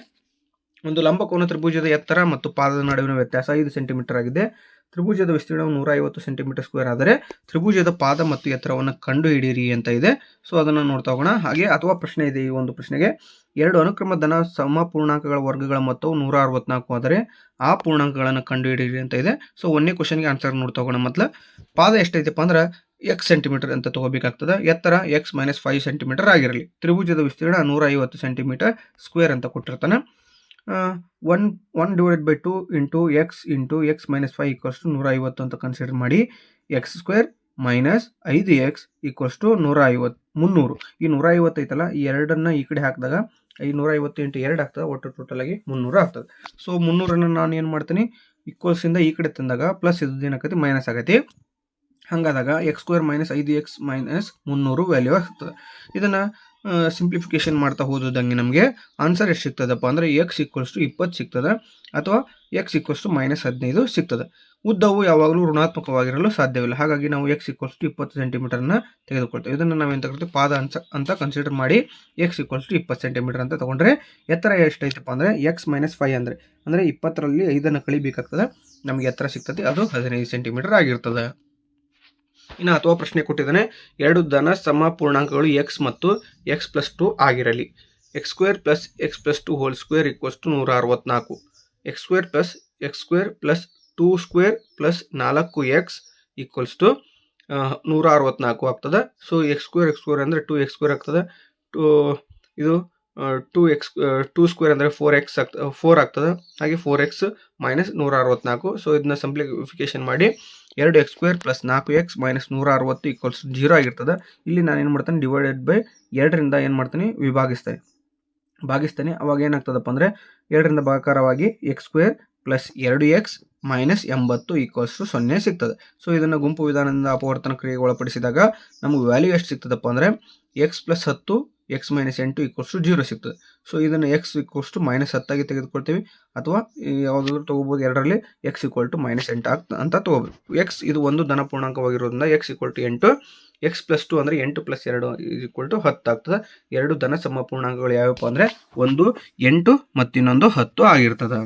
ಒಂದು ಲಂಬಕೋನ ತ್ರಿಭುಜದ ಎತ್ತರ ಮತ್ತು ಪಾದದ ನಡುವಿನ ವ್ಯತ್ಯಾಸ 5 ಸೆಂಟಿಮೀಟರ್ ಆಗಿದೆ. ತ್ರಿಭುಜದ ವಿಸ್ತೀರ್ಣವು 150 ಸೆಂಟಿಮೀಟರ್² ಆದರೆ ತ್ರಿಭುಜದ ಪಾದ ಮತ್ತು ಎತ್ತರವನ್ನು ಕಂಡುಹಿಡಿಯಿರಿ ಅಂತ ಇದೆ. ಸೊ ಅದನ್ನು ನೋಡ್ತಾ ಹೋಗೋಣ. ಹಾಗೆ ಅಥವಾ ಪ್ರಶ್ನೆ ಇದೆ. ಈ ಒಂದು ಪ್ರಶ್ನೆಗೆ 2 ಅನುಕ್ರಮ ಧನ ಸಮ ಪೂರ್ಣಾಂಕಗಳ ವರ್ಗಗಳ ಮೊತ್ತವು 164 ಆದರೆ ಆ ಪೂರ್ಣಾಂಕಗಳನ್ನು ಕಂಡುಹಿಡಿಯಿರಿ ಅಂತ ಇದೆ. ಸೊ ಒಂದನೇ ಕ್ವಶನ್ಗೆ ಆನ್ಸರ್ ನೋಡ್ತಾ ಹೋಗೋಣ. ಮೊದಲು ಪಾದ ಎಷ್ಟೈತಪ್ಪ ಅಂದ್ರೆ x ಸೆಂಟಿಮೀಟರ್ ಅಂತ ತಗೋಬೇಕಾಗ್ತದೆ. ಎತ್ತರ x - 5 ಸೆಂಟಿಮೀಟರ್ ಆಗಿರಲಿ. ತ್ರಿಭುಜದ ವಿಸ್ತೀರ್ಣ 150 ಸೆಂಟಿಮೀಟರ್² ಅಂತ ಕೊಟ್ಟಿರ್ತಾನೆ. 1/2 × x × x - 5 = 150 ಅಂತ ಕನ್ಸಿಡರ್ ಮಾಡಿ. x² - 5x = 150 300. ಈ 150 ಐತಲ್ಲ, ಈ ಎರಡನ್ನ ಈ ಕಡೆ ಹಾಕಿದಾಗ 150 × 2 ಆಗ್ತದೆ. ಒಟ್ಟು ಟೋಟಲ್ ಆಗಿ 300 ಆಗ್ತದೆ. ಸೊ 300ನ್ನು ನಾನು ಏನು ಮಾಡ್ತೀನಿ, ಈಕ್ವಲ್ಸಿಂದ ಈ ಕಡೆ ತಂದಾಗ ಪ್ಲಸ್ ಇದೇನಾಕೈತಿ ಮೈನಸ್ ಆಗೈತಿ. ಹಾಗಾದಾಗ x² - 5x - 300 ವ್ಯಾಲ್ಯೂ ಆಗ್ತದೆ. ಇದನ್ನು ಸಿಂಪ್ಲಿಫಿಕೇಶನ್ ಮಾಡ್ತಾ ಹೋದಂಗೆ ನಮಗೆ ಆನ್ಸರ್ ಎಷ್ಟು ಸಿಗ್ತದಪ್ಪ ಅಂದರೆ x = 20 ಸಿಗ್ತದೆ ಅಥವಾ x = -15 ಸಿಗ್ತದೆ. ಉದ್ದವು ಯಾವಾಗಲೂ ಋಣಾತ್ಮಕವಾಗಿರಲು ಸಾಧ್ಯವಿಲ್ಲ. ಹಾಗಾಗಿ ನಾವು x = 20 ಸೆಂಟಿಮೀಟರ್ನ ತೆಗೆದುಕೊಳ್ತೇವೆ. ಇದನ್ನು ನಾವು ಏನು ತಗೊಳ್ತೀವಿ, ಪಾದ ಅಂತ ಕನ್ಸಿಡರ್ ಮಾಡಿ x = 20 ಸೆಂಟಿಮೀಟರ್ ಅಂತ ತಗೊಂಡ್ರೆ ಎತ್ತರ ಎಷ್ಟೈತಪ್ಪ ಅಂದರೆ x - 5 ಅಂದರೆ 20ರಲ್ಲಿ 5 ಕಳಿಬೇಕಾಗ್ತದೆ, ನಮಗೆ ಎತ್ತರ ಸಿಗ್ತದೆ, ಅದು 15 ಸೆಂಟಿಮೀಟರ್ ಆಗಿರ್ತದೆ. ಇನ್ನು ಅಥವಾ ಪ್ರಶ್ನೆ ಕೊಟ್ಟಿದ್ದಾನೆ, ಎರಡು ಧನ ಸಮ ಪೂರ್ಣಾಂಕಗಳು x ಮತ್ತು x+2 ಆಗಿರಲಿ. x² + x+2² = 164. x² + x² + 2² + 4x = 164 ಆಗ್ತದೆ. ಸೊ x² ಅಂದರೆ 2x² ಆಗ್ತದೆ. ಇದು 2² ಅಂದರೆ 4 ಆಗ್ತದೆ. ಹಾಗೆ 4x - 164. ಸೊ ಇದನ್ನ ಸಿಂಪ್ಲಿಫಿಕೇಶನ್ ಮಾಡಿ 2x² + 4x - 160 = 0 ಆಗಿರ್ತದೆ. ಇಲ್ಲಿ ನಾನು ಏನು ಮಾಡ್ತೇನೆ, ಡಿವೈಡೆಡ್ ಬೈ 2ರಿಂದ ಏನು ಮಾಡ್ತೀನಿ, ಭಾಗಿಸ್ತೇನೆ. ಅವಾಗ ಏನಾಗ್ತದಪ್ಪ ಅಂದರೆ 2ರಿಂದ ಭಾಗಾಕಾರವಾಗಿ x² + 2x - 80 = 0 ಸಿಗ್ತದೆ. ಸೊ ಇದನ್ನು ಗುಂಪು ವಿಧಾನದಿಂದ ಅಪವರ್ತನ ಕ್ರಿಯೆಗೆ ಒಳಪಡಿಸಿದಾಗ ನಮಗೆ ವ್ಯಾಲ್ಯೂ ಎಷ್ಟು ಸಿಗ್ತದಪ್ಪ ಅಂದರೆ x + 10 x - 8 = 0 ಸಿಗ್ತದೆ. ಸೊ ಇದನ್ನು x = -10 ಆಗಿ ತೆಗೆದುಕೊಳ್ತೀವಿ, ಅಥವಾ ಯಾವುದಾದ್ರೂ ತೊಗೋಬೋದು. ಎರಡರಲ್ಲಿ x = -8 ಅಂತ ತೊಗೋಬೇಕು. x ಇದು ಒಂದು ಧನ ಪೂರ್ಣಾಂಕವಾಗಿರೋದ್ರಿಂದ x = 8. x+2 ಅಂದರೆ 8 + 2 = 10 ಆಗ್ತದೆ. ಎರಡು ಧನ ಸಮ ಪೂರ್ಣಾಂಕಗಳು ಯಾವಪ್ಪ ಅಂದರೆ ಒಂದು 8 ಮತ್ತು ಇನ್ನೊಂದು 10 ಆಗಿರ್ತದೆ.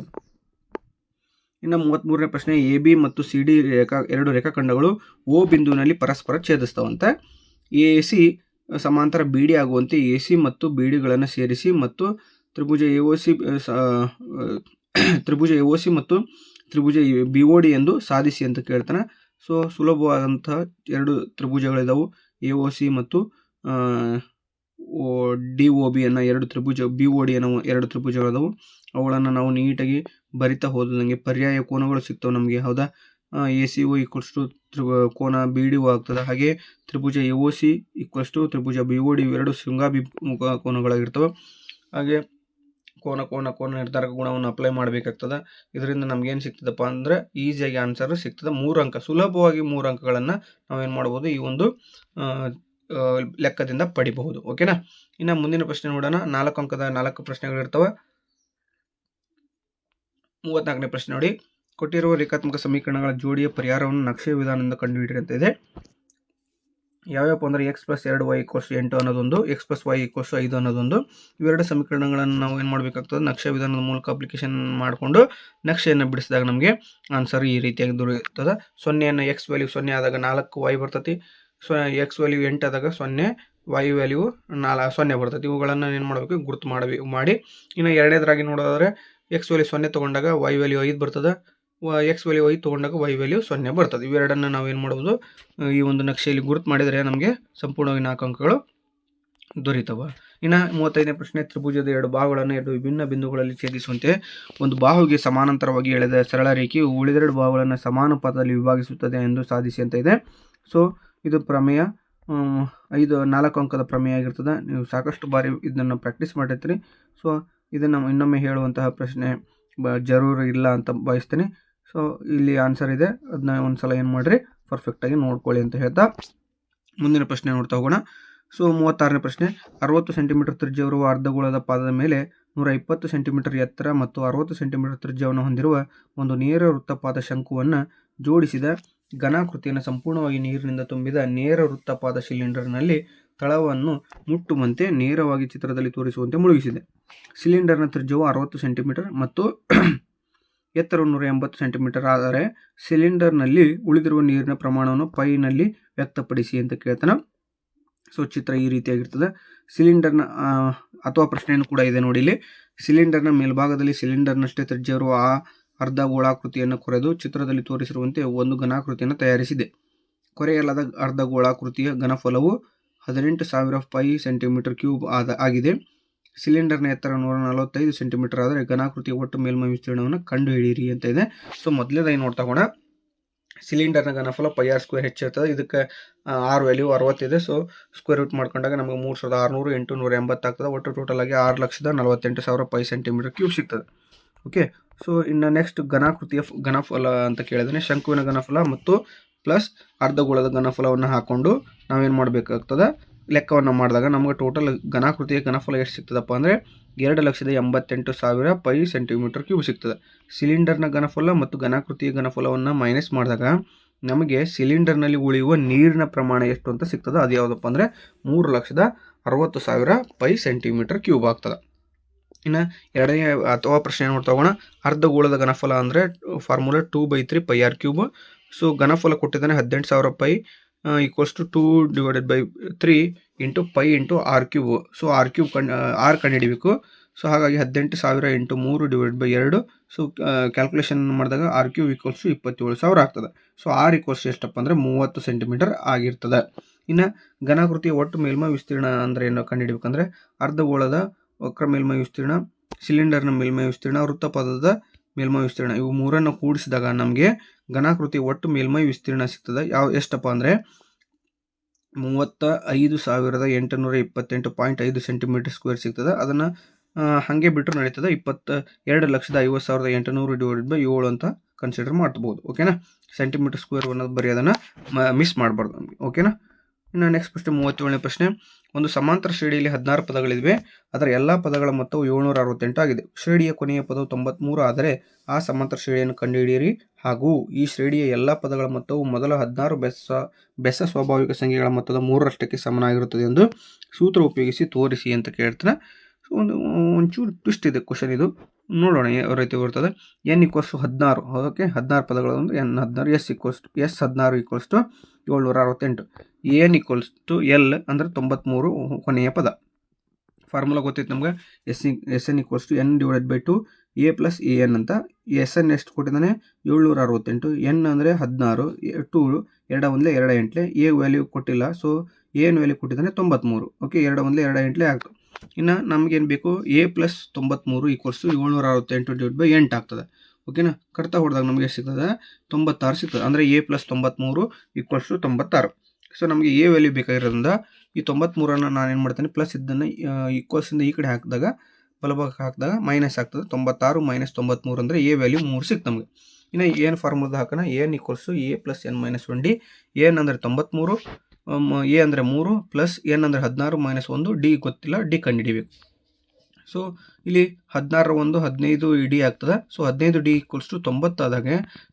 ಇನ್ನು 33ನೇ ಪ್ರಶ್ನೆ, AB ಮತ್ತು CD ಎರಡು ರೇಖಾಖಂಡಗಳು O ಬಿಂದುವಿನಲ್ಲಿ ಪರಸ್ಪರ ಛೇದಿಸ್ತವಂತೆ. AC ಸಮಾಂತರ BD ಆಗುವಂತೆ AC ಮತ್ತು BDಗಳನ್ನು ಸೇರಿಸಿ ಮತ್ತು ತ್ರಿಭುಜ AOC ಮತ್ತು ತ್ರಿಭುಜ BOD ಎಂದು ಸಾಧಿಸಿ ಅಂತ ಕೇಳ್ತಾನೆ. ಸೊ ಸುಲಭವಾದಂತಹ ಎರಡು ತ್ರಿಭುಜಗಳಿದಾವು, AOC ಮತ್ತು DOB ಅನ್ನೋ ಎರಡು ತ್ರಿಭುಜ, BOD ಅನ್ನೋ ಎರಡು ತ್ರಿಭುಜಗಳಿದಾವು. ಅವುಗಳನ್ನು ನಾವು ನೀಟಾಗಿ ಬರಿತಾ ಹೋದಂಗೆ ಪರ್ಯಾಯ ಕೋನಗಳು ಸಿಗ್ತವೆ ನಮಗೆ, ಹೌದಾ. ACO = ಕೋನ BDO ಆಗ್ತದೆ. ಹಾಗೆ ತ್ರಿಭುಜ AOC = ತ್ರಿಭುಜ BOD, ಇವೆರಡು ಶೃಂಗಾಭಿಮುಖ ಕೋನಗಳಾಗಿರ್ತವೆ. ಹಾಗೆ ಕೋನ ನಿರ್ಧಾರಕ ಗುಣವನ್ನು ಅಪ್ಲೈ ಮಾಡಬೇಕಾಗ್ತದೆ. ಇದರಿಂದ ನಮ್ಗೇನು ಸಿಗ್ತದಪ್ಪ ಅಂದರೆ ಈಸಿಯಾಗಿ ಆನ್ಸರ್ ಸಿಗ್ತದೆ. 3 ಅಂಕ, ಸುಲಭವಾಗಿ 3 ಅಂಕಗಳನ್ನು ನಾವೇನು ಮಾಡ್ಬೋದು, ಈ ಒಂದು ಲೆಕ್ಕದಿಂದ ಪಡಿಬಹುದು. ಓಕೆನಾ. ಇನ್ನು ಮುಂದಿನ ಪ್ರಶ್ನೆ ನೋಡೋಣ. 4 ಅಂಕದ 4 ಪ್ರಶ್ನೆಗಳಿರ್ತವೆ. 34ನೇ ಪ್ರಶ್ನೆ ನೋಡಿ, ಕೊಟ್ಟಿರುವ ರೇಖಾತ್ಮಕ ಸಮೀಕರಣಗಳ ಜೋಡಿಯ ಪರಿಹಾರವನ್ನು ನಕ್ಷೆಯ ವಿಧಾನದಿಂದ ಕಂಡುಹಿಡಿಯಿರಿ ಅಂತ ಇದೆ. ಯಾವ್ಯಾವ ಅಂದರೆ x + 2y = 8 ಅನ್ನೋದೊಂದು, x + y = 5 ಅನ್ನೋದೊಂದು. ಇವೆರಡು ಸಮೀಕರಣಗಳನ್ನು ನಾವು ಏನು ಮಾಡಬೇಕಾಗ್ತದೆ, ನಕ್ಷೆ ವಿಧಾನದ ಮೂಲಕ ಅಪ್ಲಿಕೇಶನ್ ಮಾಡಿಕೊಂಡು ನಕ್ಷೆಯನ್ನು ಬಿಡಿಸಿದಾಗ ನಮಗೆ ಆನ್ಸರ್ ಈ ರೀತಿಯಾಗಿ ದೊರೆಯುತ್ತದೆ. 0ಯನ್ನು x ವ್ಯಾಲ್ಯೂ 0 ಆದಾಗ 4y ಬರ್ತೈತಿ. x ವ್ಯಾಲ್ಯೂ 8 ಆದಾಗ 0, y ವ್ಯಾಲ್ಯೂ 0 ಬರ್ತೈತಿ. ಇವುಗಳನ್ನು ಏನು ಮಾಡಬೇಕು, ಗುರುತು ಮಾಡಿ. ಇನ್ನು ಎರಡನೇದಾಗಿ ನೋಡೋದಾದ್ರೆ x ವ್ಯಾಲ್ಯೂ 0 ತೊಗೊಂಡಾಗ y ವ್ಯಾಲ್ಯೂ 5 ಬರ್ತದೆ, x ವ್ಯಾಲ್ಯೂ 5 ತೊಗೊಂಡಾಗ y ವ್ಯಾಲ್ಯೂ 0 ಬರ್ತದೆ. ಇವೆರಡನ್ನು ನಾವು ಏನು ಮಾಡ್ಬೋದು, ಈ ಒಂದು ನಕ್ಷೆಯಲ್ಲಿ ಗುರುತು ಮಾಡಿದರೆ ನಮಗೆ ಸಂಪೂರ್ಣವಾಗಿ 4 ಅಂಕಗಳು ದೊರೀತವೆ. ಇನ್ನು 35ನೇ ಪ್ರಶ್ನೆ, ತ್ರಿಭುಜದ ಎರಡು ಬಾಹುಗಳನ್ನು ಎರಡು ವಿಭಿನ್ನ ಬಿಂದುಗಳಲ್ಲಿ ಛೇದಿಸುವಂತೆ ಒಂದು ಬಾಹುಗೆ ಸಮಾನಾಂತರವಾಗಿ ಎಳೆದ ಸರಳ ರೇಖೆಯು ಉಳಿದೆರಡು ಬಾಹುಗಳನ್ನು ಸಮಾನುಪಾತದಲ್ಲಿ ವಿಭಾಗಿಸುತ್ತದೆ ಎಂದು ಸಾಧಿಸಿ ಅಂತ ಇದೆ. ಸೊ ಇದು ಪ್ರಮೇಯ 4 ಅಂಕದ ಪ್ರಮೇಯ ಆಗಿರ್ತದೆ. ನೀವು ಸಾಕಷ್ಟು ಬಾರಿ ಇದನ್ನು ಪ್ರಾಕ್ಟೀಸ್ ಮಾಡಿರ್ತೀರಿ. ಸೊ ಇದನ್ನು ಇನ್ನೊಮ್ಮೆ ಹೇಳುವಂತಹ ಪ್ರಶ್ನೆ ಜರೂರು ಇಲ್ಲ ಅಂತ ಭಾವಿಸ್ತೀನಿ. ಸೊ ಇಲ್ಲಿ ಆನ್ಸರ್ ಇದೆ, ಅದನ್ನ ಒಂದ್ಸಲ ಏನು ಮಾಡಿರಿ, ಪರ್ಫೆಕ್ಟಾಗಿ ನೋಡ್ಕೊಳ್ಳಿ ಅಂತ ಹೇಳ್ತಾ ಮುಂದಿನ ಪ್ರಶ್ನೆ ನೋಡ್ತಾ ಹೋಗೋಣ. ಸೊ 36ನೇ ಪ್ರಶ್ನೆ, 60 ಸೆಂಟಿಮೀಟರ್ ತ್ರಿಜ್ಯವಿರುವ ಅರ್ಧಗೋಳದ ಪಾದದ ಮೇಲೆ 120 ಸೆಂಟಿಮೀಟರ್ ಎತ್ತರ ಮತ್ತು 60 ಸೆಂಟಿಮೀಟರ್ ತ್ರಿಜ್ಯವನ್ನು ಹೊಂದಿರುವ ಒಂದು ನೇರ ವೃತ್ತಪಾದ ಶಂಕುವನ್ನು ಜೋಡಿಸಿದ ಘನಾಕೃತಿಯನ್ನು ಸಂಪೂರ್ಣವಾಗಿ ನೀರಿನಿಂದ ತುಂಬಿದ ನೇರ ವೃತ್ತಪಾದ ಸಿಲಿಂಡರ್ನಲ್ಲಿ ತಳವನ್ನು ಮುಟ್ಟುವಂತೆ ನೇರವಾಗಿ ಚಿತ್ರದಲ್ಲಿ ತೋರಿಸುವಂತೆ ಮುಳುಗಿಸಿದೆ. ಸಿಲಿಂಡರ್ನ ತ್ರಿಜ್ಯವು 60 ಸೆಂಟಿಮೀಟರ್ ಮತ್ತು ಎತ್ತರವು 180 ಸೆಂಟಿಮೀಟರ್ ಆದರೆ ಸಿಲಿಂಡರ್ನಲ್ಲಿ ಉಳಿದಿರುವ ನೀರಿನ ಪ್ರಮಾಣವನ್ನು ಪೈನಲ್ಲಿ ವ್ಯಕ್ತಪಡಿಸಿ ಅಂತ ಕೇಳ್ತಾನೆ. ಸೊ ಚಿತ್ರ ಈ ರೀತಿಯಾಗಿರ್ತದೆ. ಸಿಲಿಂಡರ್ನ ಅಥವಾ ಪ್ರಶ್ನೆಯನ್ನು ಕೂಡ ಇದೆ ನೋಡಿ ಇಲ್ಲಿ. ಸಿಲಿಂಡರ್ನ ಮೇಲ್ಭಾಗದಲ್ಲಿ ಸಿಲಿಂಡರ್ನಷ್ಟೇ ತ್ರಿಜ್ಯವಿರುವ ಆ ಅರ್ಧ ಗೋಳಾಕೃತಿಯನ್ನು ಕೊರೆದು ಚಿತ್ರದಲ್ಲಿ ತೋರಿಸಿರುವಂತೆ ಒಂದು ಘನಾಕೃತಿಯನ್ನು ತಯಾರಿಸಿದೆ. ಕೊರೆಯಲಾದ ಅರ್ಧ ಗೋಳಾಕೃತಿಯ ಘನಫಲವು 18,000 ಪೈ ಸೆಂಟಿಮೀಟರ್ ಕ್ಯೂಬ್ ಆಗಿದೆ. ಸಿಲಿಂಡರ್ನ ಎತ್ತರ 145 ಸೆಂಟಿಮೀಟರ್ ಆದರೆ ಘನಾಕೃತಿಯ ಒಟ್ಟು ಮೇಲ್ಮೈ ವಿಸ್ತೀರ್ಣವನ್ನು ಕಂಡುಹಿಡಿಯಿರಿ ಅಂತ ಇದೆ. ಸೊ ಮೊದಲನೇದಾಗಿ ನೋಡ್ತಾ ಹೋಗೋಣ. ಸಿಲಿಂಡರ್ನ ಘನಫಲ πr² ಹೆಚ್ಚಿರ್ತದೆ. ಇದಕ್ಕೆ ಆರ್ ವ್ಯಾಲ್ಯೂ 60 ಇದೆ. ಸೊ ಸ್ಕ್ವೇರ್ ರೂಟ್ ಮಾಡ್ಕೊಂಡಾಗ ನಮಗೆ 3600 × 180 ಆಗ್ತದೆ. ಒಟ್ಟು ಟೋಟಲ್ ಆಗಿ 6,48,000 ಪೈ ಸೆಂಟಿಮೀಟರ್ ಕ್ಯೂಬ್ ಸಿಗ್ತದೆ. ಓಕೆ. ಸೊ ಇನ್ನು ನೆಕ್ಸ್ಟ್ ಘನಾಕೃತಿಯ ಘನಫಲ ಅಂತ ಕೇಳಿದ್ರೆ ಶಂಕುವಿನ ಘನಫಲ ಮತ್ತು ಪ್ಲಸ್ ಅರ್ಧಗೋಳದ ಘನಫಲವನ್ನು ಹಾಕ್ಕೊಂಡು ನಾವೇನು ಮಾಡಬೇಕಾಗ್ತದೆ, ಲೆಕ್ಕವನ್ನು ಮಾಡಿದಾಗ ನಮಗೆ ಟೋಟಲ್ ಘನಾಕೃತಿಯ ಘನಫಲ ಎಷ್ಟು ಸಿಗ್ತದಪ್ಪ ಅಂದರೆ 2,88,000 ಪೈ ಸೆಂಟಿಮೀಟರ್ ಕ್ಯೂಬ್ ಸಿಗ್ತದೆ. ಸಿಲಿಂಡರ್ನ ಘನಫಲ ಮತ್ತು ಘನಾಕೃತಿಯ ಘನಫಲವನ್ನು ಮೈನಸ್ ಮಾಡಿದಾಗ ನಮಗೆ ಸಿಲಿಂಡರ್ನಲ್ಲಿ ಉಳಿಯುವ ನೀರಿನ ಪ್ರಮಾಣ ಎಷ್ಟು ಅಂತ ಸಿಗ್ತದೆ. ಅದು ಯಾವುದಪ್ಪ ಅಂದರೆ 3,60,000 ಪೈ ಸೆಂಟಿಮೀಟರ್ ಕ್ಯೂಬ್ ಆಗ್ತದೆ. ಇನ್ನು ಎರಡನೇ ಅಥವಾ ಪ್ರಶ್ನೆ ನೋಡ್ತಾ ಹೋಗೋಣ. ಅರ್ಧಗೋಳದ ಘನಫಲ ಅಂದರೆ formula 2/3 pi R cube. So ಘನಫಲ ಕೊಟ್ಟಿದ್ದಾನೆ 18,000 pi equals to 2/3 into pi into R cube. So R ಕಂಡುಹಿಡಿಬೇಕು. ಸೊ ಹಾಗಾಗಿ 18,000 ಇಂಟು 3/2. ಸೊ ಕ್ಯಾಲ್ಕುಲೇಷನ್ ಮಾಡಿದಾಗ ಆರ್ ಕ್ಯೂಬ್ ಈಕ್ವಲ್ಸ್ 27,000 ಆಗ್ತದೆ. ಸೊ ಆರ್ ಈಕ್ವಲ್ಸ್ ಎಷ್ಟಪ್ಪ ಅಂದರೆ 30 ಸೆಂಟಿಮೀಟರ್ ಆಗಿರ್ತದೆ. ಇನ್ನು ಘನಾಕೃತಿಯ ಒಟ್ಟು ಮೇಲ್ಮೈ ವಿಸ್ತೀರ್ಣ ಅಂದರೆ ಏನು ಕಂಡುಹಿಡಬೇಕಂದ್ರೆ ಅರ್ಧಗೋಳದ ವಕ್ರ ಮೇಲ್ಮೈ ವಿಸ್ತೀರ್ಣ, ಸಿಲಿಂಡರ್ನ ಮೇಲ್ಮೈ ವಿಸ್ತೀರ್ಣ, ವೃತ್ತಪದದ ಮೇಲ್ಮೈ ವಿಸ್ತೀರ್ಣ ಇವು ಮೂರನ್ನು ಕೂಡಿಸಿದಾಗ ನಮಗೆ ಘನಾಕೃತಿ ಒಟ್ಟು ಮೇಲ್ಮೈ ವಿಸ್ತೀರ್ಣ ಸಿಗ್ತದೆ. ಎಷ್ಟಪ್ಪ ಅಂದರೆ 35,828.5 ಸೆಂಟಿಮೀಟರ್ ಸ್ಕ್ವೇರ್ ಸಿಗ್ತದೆ. ಅದನ್ನು ಹಾಗೆ ಬಿಟ್ಟರು ನಡೀತದೆ. 22,50,800 / 7 ಅಂತ ಕನ್ಸಿಡರ್ ಮಾಡ್ಬೋದು. ಓಕೆನಾ. ಸೆಂಟಿಮೀಟರ್ ಸ್ಕ್ವೇರ್ ಅನ್ನೋದು ಬರೆಯೋದನ್ನು ಮಿಸ್ ಮಾಡಬಾರ್ದು ನಮಗೆ. ಓಕೆನಾ. ಇನ್ನು ನೆಕ್ಸ್ಟ್ ಪ್ರಶ್ನೆ 37ನೇ ಪ್ರಶ್ನೆ. ಒಂದು ಸಮಾಂತರ ಶ್ರೇಣಿಯಲ್ಲಿ 16 ಪದಗಳಿವೆ. ಅದರ ಎಲ್ಲ ಪದಗಳ ಮೊತ್ತವು 768 ಆಗಿದೆ. ಶ್ರೇಣಿಯ ಕೊನೆಯ ಪದವು 93 ಆದರೆ ಆ ಸಮಾಂತರ ಶ್ರೇಣಿಯನ್ನು ಕಂಡುಹಿಡಿಯಿರಿ ಹಾಗೂ ಈ ಶ್ರೇಣಿಯ ಎಲ್ಲ ಪದಗಳ ಮೊತ್ತವು ಮೊದಲ 16 ಬೆಸ ಸ್ವಾಭಾವಿಕ ಸಂಖ್ಯೆಗಳ ಮೊತ್ತದ 3ರಷ್ಟಕ್ಕೆ ಸಮನಾಗಿರುತ್ತದೆ ಎಂದು ಸೂತ್ರ ಉಪಯೋಗಿಸಿ ತೋರಿಸಿ ಅಂತ ಕೇಳ್ತಾನೆ. ಒಂಚೂರು ಟ್ವಿಸ್ಟ್ ಇದೆ ಕ್ವಶನ್ ಇದು, ನೋಡೋಣ ಯಾವ ರೀತಿ ಬರ್ತದೆ. n = 16. ಓಕೆ, 16 ಪದಗಳು ಅಂದರೆ n 16. s 16 = 768. n = l ಅಂದರೆ 93 ಕೊನೆಯ ಪದ. ಫಾರ್ಮುಲಾ ಗೊತ್ತಿತ್ತು ನಮ್ಗೆ. SN = n/2 a + an ಅಂತ. SN ಎಷ್ಟು ಕೊಟ್ಟಿದ್ದಾನೆ 768. n ಅಂದರೆ 16, 2 2 1 2 8. a ವ್ಯಾಲ್ಯೂ ಕೊಟ್ಟಿಲ್ಲ. ಸೊ an ವ್ಯಾಲ್ಯೂ ಕೊಟ್ಟಿದ್ದಾನೆ 93. ಓಕೆ, 2 1 2 8 ಆಗ್ತದೆ. ಇನ್ನು ನಮಗೇನು ಬೇಕು a + 93 = 768/8 ಆಗ್ತದೆ. ಓಕೆನಾ. ಕಡ್ತಾ ಹೊಡೆದಾಗ ನಮಗೆ ಎಷ್ಟು ಸಿಗ್ತದೆ 96 ಸಿಗ್ತದೆ. ಅಂದರೆ a + 93 = 96. ಸೊ ನಮಗೆ a ವ್ಯಾಲ್ಯೂ ಬೇಕಾಗಿರೋದ್ರಿಂದ ಈ 93ಅನ್ನು ನಾನೇನು ಮಾಡ್ತೇನೆ ಪ್ಲಸ್ ಇದನ್ನು ಈಕ್ವಲ್ಸಿಂದ ಈ ಕಡೆ ಹಾಕಿದಾಗ ಬಲಭಾಗಕ್ಕೆ ಹಾಕಿದಾಗ ಮೈನಸ್ ಆಗ್ತದೆ. 96 - 93 ಅಂದರೆ a ವ್ಯಾಲ್ಯೂ 3 ಸಿಕ್ತು ನಮಗೆ. ಇನ್ನು ಏನು ಫಾರ್ಮುಲಾದ ಹಾಕೋಣ. n = a + n - 1d. n ಅಂದರೆ 93, a ಅಂದರೆ 3 ಪ್ಲಸ್ n ಅಂದರೆ 16 - 1 d ಗೊತ್ತಿಲ್ಲ, ಡಿ ಕಂಡುಹಿಡಿಬೇಕು. ಸೊ ಇಲ್ಲಿ 16 1 15 ಡಿ ಆಗ್ತದೆ. ಸೊ 15d = 90 ಆದಾಗ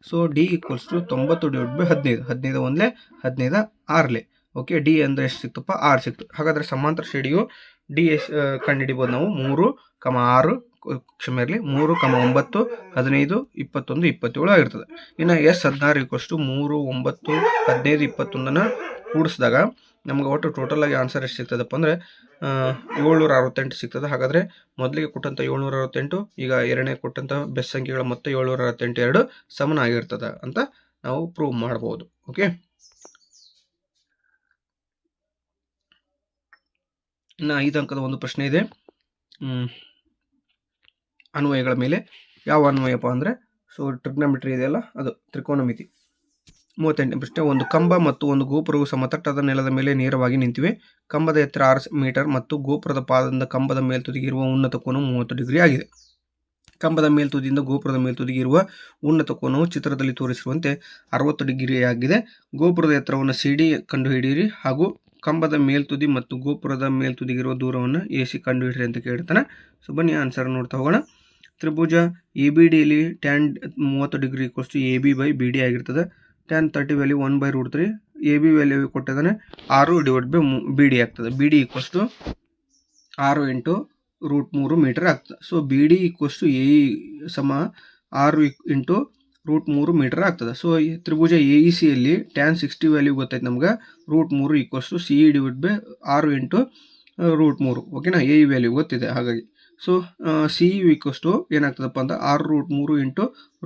ಸೊ d = 90/15. 15 1 15 6. ಓಕೆ, ಡಿ ಅಂದರೆ ಎಷ್ಟು ಸಿಕ್ತಪ್ಪ 6 ಸಿಕ್ತು. ಹಾಗಾದರೆ ಸಮಾಂತರ ಶ್ರೇಣಿಯು ಡಿ ಕಂಡುಹಿಡಿಬೋದು ನಾವು 3, 6 ಕ್ಷಮೆ ಇರಲಿ 3, 9, 15, 21, 27 ಆಗಿರ್ತದೆ. ಇನ್ನು s 16 = 3, 9, 15, 21 ಕೂಡಿಸಿದಾಗ ನಮ್ಗೆ ಒಟ್ಟು ಟೋಟಲ್ ಆಗಿ ಆನ್ಸರ್ ಎಷ್ಟು ಸಿಗ್ತದಪ್ಪ ಅಂದರೆ 768 ಸಿಗ್ತದೆ. ಹಾಗಾದರೆ ಮೊದಲಿಗೆ ಕೊಟ್ಟಂಥ 768 ಈಗ ಎರಡನೇ ಕೊಟ್ಟಂಥ ಬೆಸ್ ಸಂಖ್ಯೆಗಳ ಮೊತ್ತ 768 ಎರಡು ಸಮನಾಗಿರ್ತದೆ ಅಂತ ನಾವು ಪ್ರೂವ್ ಮಾಡ್ಬೋದು. ಓಕೆ, ಇನ್ನು 5 ಅಂಕದ ಒಂದು ಪ್ರಶ್ನೆ ಇದೆ. ಅನ್ವಯಗಳ ಮೇಲೆ ಯಾವ ಅನ್ವಯಪ್ಪ ಅಂದರೆ ಸೊ ಟ್ರಿಗ್ನೋಮೆಟ್ರಿ ಇದೆಯಲ್ಲ ಅದು ತ್ರಿಕೋನಮಿತಿ. 38ನೇ ಪ್ರಶ್ನೆ. ಒಂದು ಕಂಬ ಮತ್ತು ಒಂದು ಗೋಪುರವು ಸಮತಟ್ಟಾದ ನೆಲದ ಮೇಲೆ ನೇರವಾಗಿ ನಿಂತಿವೆ. ಕಂಬದ ಎತ್ತರ 6 ಮೀಟರ್ ಮತ್ತು ಗೋಪುರದ ಪಾದದಿಂದ ಕಂಬದ ಮೇಲ್ತುದಿಗೆ ಇರುವ ಉನ್ನತ ಕೋನವು 30 ಡಿಗ್ರಿ ಆಗಿದೆ. ಕಂಬದ ಮೇಲ್ತುದಿಯಿಂದ ಗೋಪುರದ ಮೇಲ್ತುದಿಗೆ ಇರುವ ಉನ್ನತ ಕೋನವು ಚಿತ್ರದಲ್ಲಿ ತೋರಿಸಿರುವಂತೆ 60 ಡಿಗ್ರಿ ಆಗಿದೆ. ಗೋಪುರದ ಎತ್ತರವನ್ನು CD ಕಂಡುಹಿಡಿಯಿರಿ ಹಾಗೂ ಕಂಬದ ಮೇಲ್ತುದಿ ಮತ್ತು ಗೋಪುರದ ಮೇಲ್ತುದಿಗಿರುವ ದೂರವನ್ನು AC ಕಂಡುಹಿಡಿಯಿರಿ ಅಂತ ಕೇಳ್ತಾನೆ. ಸೊ ಬನ್ನಿ ಆನ್ಸರ್ ನೋಡ್ತಾ ಹೋಗೋಣ. ತ್ರಿಭುಜ ABDಯಲ್ಲಿ tan 30 ಡಿಗ್ರಿ = AB/BD ಆಗಿರ್ತದೆ. tan 30 value 1/√3. AB ವ್ಯಾಲ್ಯೂ ಕೊಟ್ಟಿದ್ದಾನೆ 6/BD ಆಗ್ತದೆ. BD = 6 × √3 ಮೀಟರ್ ಆಗ್ತದೆ. ಸೊ BD = AE = 6 × √3 ಮೀಟರ್ ಆಗ್ತದೆ. ಸೊ ಈ ತ್ರಿಭುಜ AECಯಲ್ಲಿ tan 60 ವ್ಯಾಲ್ಯೂ ಗೊತ್ತೈತೆ ನಮ್ಗೆ √3 = CE/6 × √3. ಓಕೆನಾ. AE ವ್ಯಾಲ್ಯೂ ಗೊತ್ತಿದೆ ಹಾಗಾಗಿ. ಸೊ CE = ಏನಾಗ್ತದಪ್ಪ ಅಂತ 6√3 ×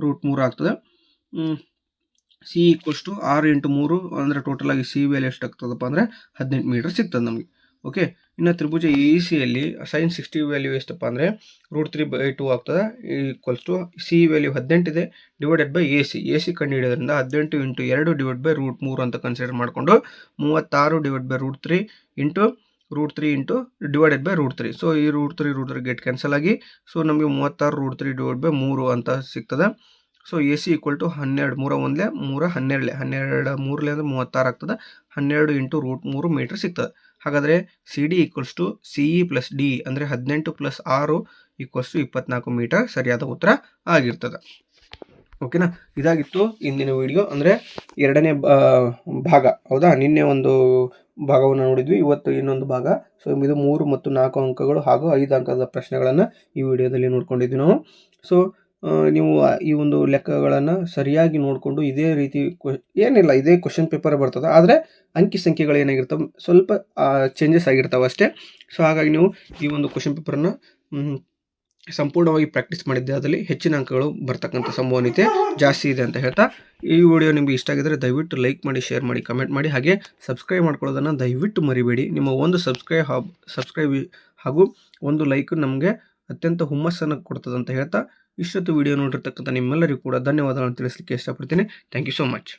√3 ಆಗ್ತದೆ. CE = 6 × 3 ಅಂದರೆ ಟೋಟಲ್ ಆಗಿ CE ವ್ಯಾಲ್ಯೂ ಎಷ್ಟು ಆಗ್ತದಪ್ಪ ಅಂದರೆ 18 ಮೀಟರ್ ಸಿಗ್ತದೆ ನಮಗೆ. ಓಕೆ, ಇನ್ನು ತ್ರಿಭುಜ AECಯಲ್ಲಿ sin 60 ವ್ಯಾಲ್ಯೂ ಎಷ್ಟಪ್ಪ ಅಂದರೆ √3/2 ಆಗ್ತದೆ. CE ವ್ಯಾಲ್ಯೂ 18 ಇದೆ /AC ಕಂಡುಹಿಡಿಯೋದ್ರಿಂದ 18 × 2 /√3 ಅಂತ ಕನ್ಸಿಡರ್ ಮಾಡಿಕೊಂಡು 36/√3 × √3 /√3. ಸೊ ಈ √3 ಗೆಟ್ ಕ್ಯಾನ್ಸಲ್ ಆಗಿ ಸೊ ನಮಗೆ 36√3/3 ಅಂತ ಸಿಗ್ತದೆ. ಸೊ AC = 12 3 1 3 12 12 3 ಅಂದರೆ 36 ಆಗ್ತದೆ. 12 × √3 ಮೀಟರ್ ಸಿಗ್ತದೆ. ಹಾಗಾದರೆ C D equals to C E plus D ಅಂದರೆ 18 + 6 = 24 ಮೀಟರ್ ಸರಿಯಾದ ಉತ್ತರ ಆಗಿರ್ತದೆ. ಓಕೆನಾ, ಇದಾಗಿತ್ತು ಇಂದಿನ ವಿಡಿಯೋ, ಅಂದರೆ ಎರಡನೇ ಭಾಗ. ಹೌದಾ, ನಿನ್ನೆ ಒಂದು ಭಾಗವನ್ನು ನೋಡಿದ್ವಿ, ಇವತ್ತು ಇನ್ನೊಂದು ಭಾಗ. ಸೊ ಇದು 3 ಮತ್ತು 4 ಅಂಕಗಳು ಹಾಗೂ 5 ಅಂಕದ ಪ್ರಶ್ನೆಗಳನ್ನು ಈ ವಿಡಿಯೋದಲ್ಲಿ ನೋಡ್ಕೊಂಡಿದ್ವಿ ನಾವು. ಸೊ ನೀವು ಈ ಒಂದು ಲೆಕ್ಕಗಳನ್ನು ಸರಿಯಾಗಿ ನೋಡಿಕೊಂಡು ಇದೇ ರೀತಿ ಏನಿಲ್ಲ, ಇದೇ ಕ್ವಶನ್ ಪೇಪರ್ ಬರ್ತದೆ, ಆದರೆ ಅಂಕಿ ಸಂಖ್ಯೆಗಳು ಏನಾಗಿರ್ತವೆ ಸ್ವಲ್ಪ ಚೇಂಜಸ್ ಆಗಿರ್ತಾವೆ ಅಷ್ಟೇ. ಸೊ ಹಾಗಾಗಿ ನೀವು ಈ ಒಂದು ಕ್ವಶನ್ ಪೇಪರನ್ನು ಸಂಪೂರ್ಣವಾಗಿ ಪ್ರಾಕ್ಟೀಸ್ ಮಾಡಿದ್ದೆ ಅದರಲ್ಲಿ ಹೆಚ್ಚಿನ ಅಂಕಗಳು ಬರ್ತಕ್ಕಂಥ ಸಂಭವನೀಯತೆ ಜಾಸ್ತಿ ಇದೆ ಅಂತ ಹೇಳ್ತಾ, ಈ ವಿಡಿಯೋ ನಿಮಗೆ ಇಷ್ಟ ಆಗಿದ್ರೆ ದಯವಿಟ್ಟು ಲೈಕ್ ಮಾಡಿ, ಶೇರ್ ಮಾಡಿ, ಕಮೆಂಟ್ ಮಾಡಿ, ಹಾಗೆ ಸಬ್ಸ್ಕ್ರೈಬ್ ಮಾಡ್ಕೊಳ್ಳೋದನ್ನು ದಯವಿಟ್ಟು ಮರಿಬೇಡಿ. ನಿಮ್ಮ ಒಂದು ಸಬ್ಸ್ಕ್ರೈಬ್ ಹಾಗೂ ಒಂದು ಲೈಕ್ ನಮಗೆ ಅತ್ಯಂತ ಹುಮ್ಮಸ್ಸನ್ನು ಕೊಡ್ತದೆ ಅಂತ ಹೇಳ್ತಾ, ಇಷ್ಟೊತ್ತು ವಿಡಿಯೋ ನೋಡಿರ್ತಕ್ಕಂಥ ನಿಮ್ಮೆಲ್ಲರಿಗೂ ಕೂಡ ಧನ್ಯವಾದಗಳನ್ನು ತಿಳಿಸಲಿಕ್ಕೆ ಇಷ್ಟಪಡ್ತೀನಿ. Thank you so much.